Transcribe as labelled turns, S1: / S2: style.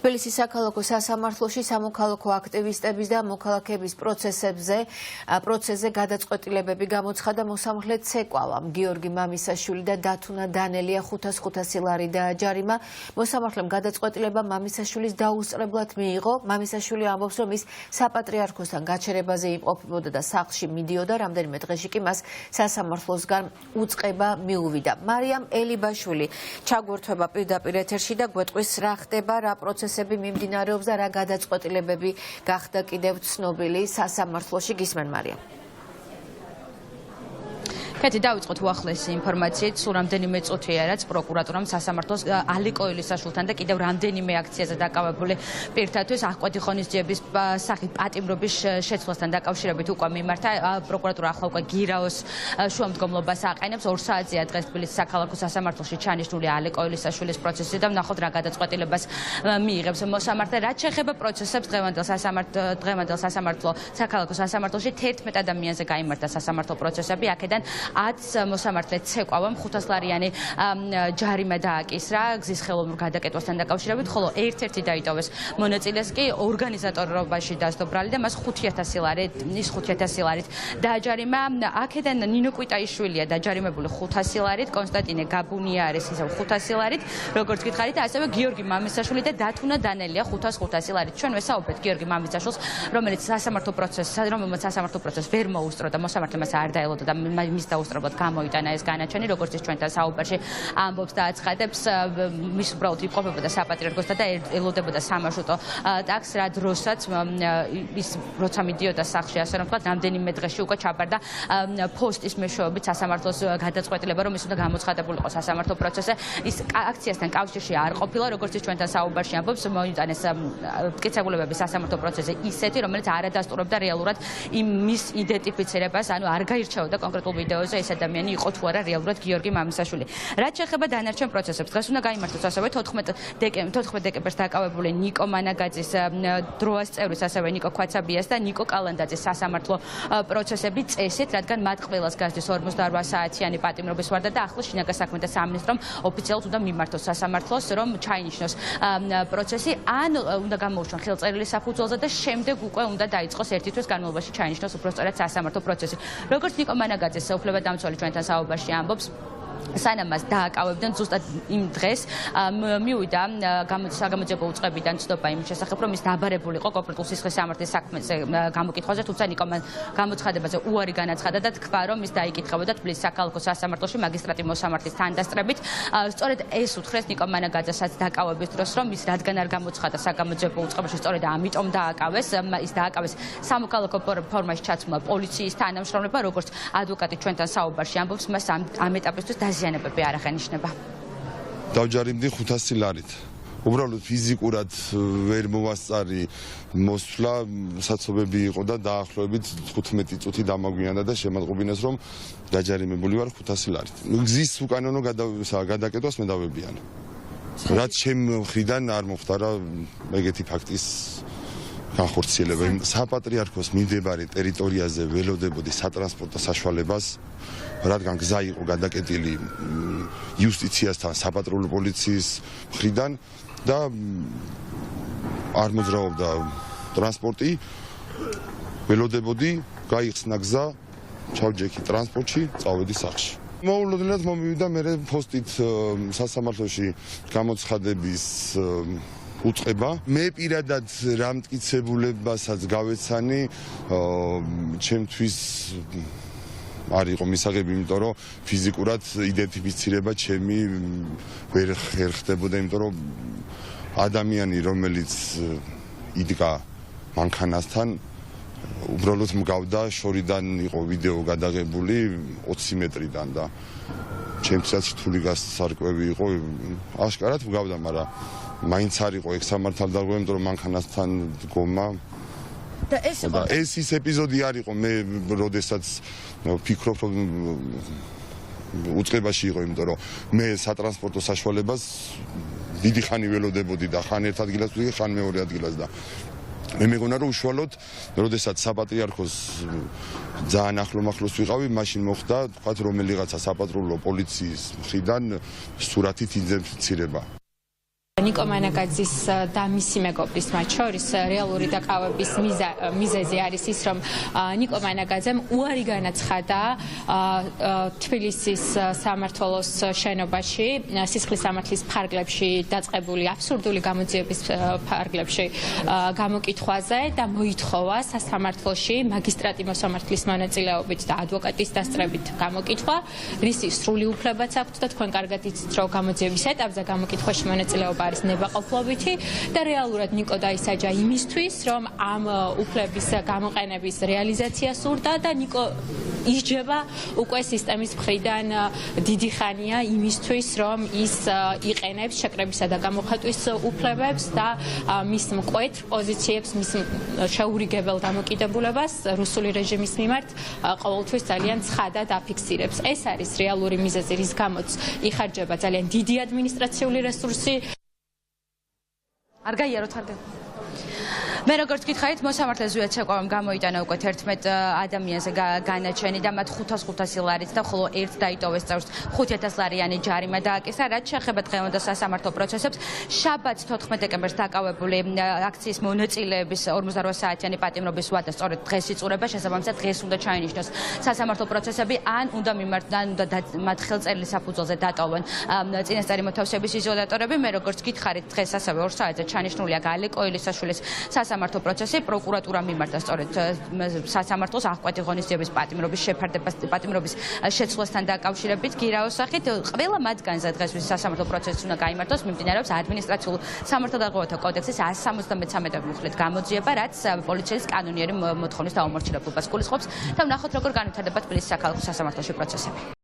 S1: თბილისის საქალაქო სასამართლოში სამოქალაქო აქტივისტების და მოქალაქეების პროცესზე გადაწყვეტილებები გამოცხადა მოსამართლე ცეკვალამ. გიორგი მამისაშვილი და დათუნა დანელია 500 ლარი დააჯარიმა. მოსამართლემ გადაწყვეტილება მამისაშვილის დაუსწრებლად მიიღო. მამისაშვილი ამბობს, რომ ის საპატრიარქოსთან გაჩერებაზე იმყოფებოდა და სახლში მიდიოდა, რამდენიმე დღეში კი მას სასამართლოსგან უწყება მიუვიდა. მარიამ ელიბაშვილი ჩაგვერთვება პირდაპირ ეთერში და გვეტყვის რა ხდება, რა პროცესები მიმდინარეობს და რა გადაწყვეტილებები გახდა კიდევ ცნობილი სასამართლოში. გისმენ მარიამ.
S2: კეთი დავიწყოთ უახლესი ინფორმაციით, სულ რამდენიმე წუთია, რაც პროკურატურამ სასამართლოს ალი ყოილისაშვილთან და კიდევ რამდენიმე აქციაზე დაკავებული პირთათვის აღკვეთი ღონისძიების სახით პატიმრობის შეცვლასთან დაკავშირებით უკვე მიმართა. პროკურატურა ახლა უკვე გირაოს შუამდგომლობას აყენებს. 2 საათზეა დღეს თბილისის საქალაქო სასამართლოში ჩანიშნული ალი ყოილისაშვილის პროცესი და ვნახოთ რა გადაწყვეტილებას მიიღებს მოსამართლე. რაც შეეხება პროცესებს, დღევანდელ საქალაქო სასამართლოში 11 ადამიანზე გაიმართა სასამართლო პროცესები. აქედან 10 მოსამართლე ცეკვავამ 500 ლარიანი ჯარიმა დააკისრა გზის ხელოვნურ გადაკეთვასთან დაკავშირებით, ხოლო ერთ-ერთი დაიტოვეს მონაწილეს კი ორგანიზატორობაში დასდო ბრალი და მას 500 ლარით დააჯარიმა. აქედან ნინო კვიტაიშვილია დაჯარიმებული 500 ლარით, კონსტანტინე გაბუნია არის ისევ 500 ლარით, როგორც გითხარით, და ასევე გიორგი მამისაშვილი და დათუნა დანელია 500 ლარით. ჩვენ ვესაუბრეთ გიორგი მამისაშვილს, რომელმაც სასამართლო პროცესს ვერ მოუსწრო და მოსამართლე მას არ დაელოდა და მის დაუსწრებლად გამოიტანა ეს განაჩენი, როგორც ის ჩვენთან საუბარში ამბობს და აცხადებს, მის უბრალოდ იმყოფებოდა საპატრიარქოსთან და ელოდებოდა სამარშრუტო ტაქსს, რა დროსაც ის როცა მიდიოდა სახლში, ასე რომ ვთქვათ, რამდენიმე დღეში უკვე ჩაბარდა ფოსტის მეშვეობით სასამართლოს გადაწყვეტილება, რომ ის უნდა გამოცხადებულიყო სასამართლო პროცესზე. ის აქციასთან კავშირში არ ყოფილა, როგორც ის ჩვენთან საუბარში ამბობს, მოიტანეს მტკიცებულებები სასამართლო პროცესზე ისეთი, რომელიც არ ადასტურებდა რეალურად მის იდენტიფიცირებას, ანუ არ გაირჩეოდა კონკრეტულ ვიდეოზე ეს ადამიანი იყო თუ არა რეალურად გიორგი მამისაშვილი. რაც შეეხება დანარჩენ პროცესებს, დღეს უნდა გაიმართოს ასევე 14 დეკემბერს დაკავებული ნიკო მანაგაძის დროას წევრის, ასევე ნიკო ქვაცაბიას და ნიკო კალანდაძის სასამართლო პროცესები წესით, რადგან მათ ყველას გასდის 48 საათიანი პატიმრობის ვარდა და ახლა შინაგან საქმეთა სამინისტრომ ოფიციალურად უნდა მიმართოს სასამართლოს, რომ ჩაინიშნოს პროცესი, ან უნდა გამოუშვან ხელწერილი საფუძველზე და შემდეგ უკვე უნდა დაიწყოს ერთი თვის განმავლობაში ჩაინიშნოს უბრალოდ სასამართლო პროცესი. როგორც ნიკო მანაგაძის უფლებადამცველი ჩვენთან საუბარში ამბობს, სანამ მას დააკავებდნენ, ზუსტად იმ დღეს მივიდა საგამოძიებო უწყებიდან ცნობა იმის შესახებ, რომ ის დაბარებული იყო კონკრეტულ სისხლის სამართლის საქმეზე გამოკითხვაზე, თუმცა ნიკომ გამოცხადებაზე უარი განაცხადა და თქვა, რომ ის დაიკითხებოდა თბილისის საქალაქო სასამართლოში მაგისტრატი მოსამართლის თანდასწრებით. სწორედ ეს უთხრეს ნიკო მანაგაძესაც დაკავების დროს, რომ ის რადგან არ გამოცხადა საგამოძიებო უწყებაში, სწორედ ამიტომ დააკავეს. ის დააკავეს სამოქალაქო ფორმაში ჩაცმულა პოლიციის თანამშრომლობა, როგორც ადვოკატი ჩვენთან საუბარში ამბობს, მას ამ ეტაპისთვის დაზიანებები არ აღენიშნება.
S3: დავჯარიმდი 500 ლარით. უბრალოდ ფიზიკურად ვერ მოვასწარი მოსვლა, საცობები იყო და დაახლოებით 15 წუთი დამაგვიანდა და შემატყობინეს, რომ დაჯარიმებული ვარ 500 ლარით. გზის უკანონო გადაკეთვას მე დავებიან. რაც ჩემ მხრიდან არ მოხდარა ეგეთი ფაქტის განხორციელება. საპატრიარქოს მიმდებარე ტერიტორიაზე ველოდებოდი სატრანსპორტო საშუალებას, რადგან გზა იყო გადაკეტილი იუსტიციასთან, საპატრულო პოლიციის მხრიდან და არ მოძრაობდა ტრანსპორტი, ველოდებოდი, გაიხსნა გზა, ჩავჯექი ტრანსპორტში, წავედი სახლში. მოულოდნელად მომივიდა მე ფოსტით სასამართლოში გამოცხადების უწყება. მე პირადად რა მტკიცებულებასაც გავეცანი, ჩემთვის არ იყო მისაღები, იმიტომ რომ ფიზიკურად იდენტიფიცირება ჩემი ვერ ხერხდებოდა, იმიტომ რომ ადამიანი, რომელიც იდგა მანქანასთან, უბრალოდ მგავდა, შორიდან იყო ვიდეო გადაღებული 20 მეტრიდან და ჩემთვისაც რთული გასარკვევი იყო, აშკარად მგავდა, მაგრამ მაინც არ იყო ეგ სამართალდაღო, იმიტომ რომ მანქანასთან დგომა და ეს ის ეპიზოდი არ იყო, მე როდესაც ვფიქრობ, რომ უწყებაში იყო, იმიტომ რომ მე სატრანსპორტო საშუალებას დიდი ხანი ველოდებოდი და ხან ერთ ადგილას ვიყავ, ხან მეორე ადგილას და მე მეგონა, რომ უშუალოდ როდესაც საპატრიარქოს ძალიან ახლომახლოს ვიყავი, მაშინ მოხდა, თქვათ, რომელიღაცა საპატრულო პოლიციის მხრიდან სურათით იდენტიფიცირება.
S4: ნიკო მანაგაძის და მისი მეგობრის მათ შორის რეალური დაკავების მიზეზი არის ის, რომ ნიკო მანაგაძემ უარი განაცხადა თბილისის სამმართველოს შენობაში, სისხლის სამართლის ფარგლებში დაწყებული აბსურდული გამოძიების ფარგლებში გამოკითხვაზე და მოითხოვა სასამართლოში მაგისტრატი მოსამართლის მონაწილეობით და ადვოკატის დასწრებით გამოკითხვა, რისი სრული უფლებაც აქვთ და თქვენ კარგად იცით, რომ გამოძიების ეტაპზე გამოკითხვაში მონაწილეობა არის ნებაყოფლობითი და რეალურად ნიკო დაისაჯა იმისთვის, რომ ამ უფლების გამოყენების რეალიზაცია სურდა და ნიკო ისჯება უკვე სისტემის მხრიდან დიდი ხანია იმისთვის, რომ ის იყენებს შეკრებისა და გამოხატვის უფლებებს და მის მკვეთრ პოზიციებს, მის შეურიგებელ დამოკიდებულებას რუსული რეჟიმის მიმართ ყოველთვის ძალიან ცხადად აფიქსირებს. ეს არის რეალური მიზეზი, რის გამოც იხარჯება ძალიან დიდი ადმინისტრაციული რესურსი.
S2: არ გაიაროთ მე როგორც გითხარით, მოსამართლეს ზუსტად შეკვავამ გამოიტანა უკვე 11 ადამიანზე განაჩენი და მათ 500 ლარით და ხოლო ერთ დაიტოვეს წევრს 5000 ლარიანი ჯარიმა დააკისრა, რაც შეეხება დღევანდელ სასამართლო პროცესებს. შაბათს 14 დეკემბერს დაკავებული აქციის მონაწილეების 48 საათიანი პატიმრობის ვადა სწორედ დღეს იწურება, შესაბამისად დღეს უნდა ჩაინიშნოს სასამართლო პროცესები, ან უნდა მიმართონ, უნდა მათ ხელწერილი საფუძველზე დატოვონ წინასწარი მოთავსების იზოლატორები. მე როგორც გითხარით, დღეს ასევე 2 საათზე ჩაინიშნულია გალე კოილისაშვილის სასამართლო პროცესი, პროკურატურა მიმართა სწორედ სასამართლოს აღკვეთი ღონისძიების პატიმრობის შეცვლასთან დაკავშირებით გირაოს სახით. ყველა მათგანზე დღეს სასამართლო პროცესი უნდა გაიმართოს, მიმდინარეობს ადმინისტრაციულ სამართალდაღოვანთა კოდექსის 173 მუხლით გამოძიება, რაც პოლიციის კანონიერი მოთხოვნის დაუმორჩილებლობას გულისხმობს და ვნახოთ, როგორ განვითარდება თბილისის საქალაქო სასამართლოში პროცესები.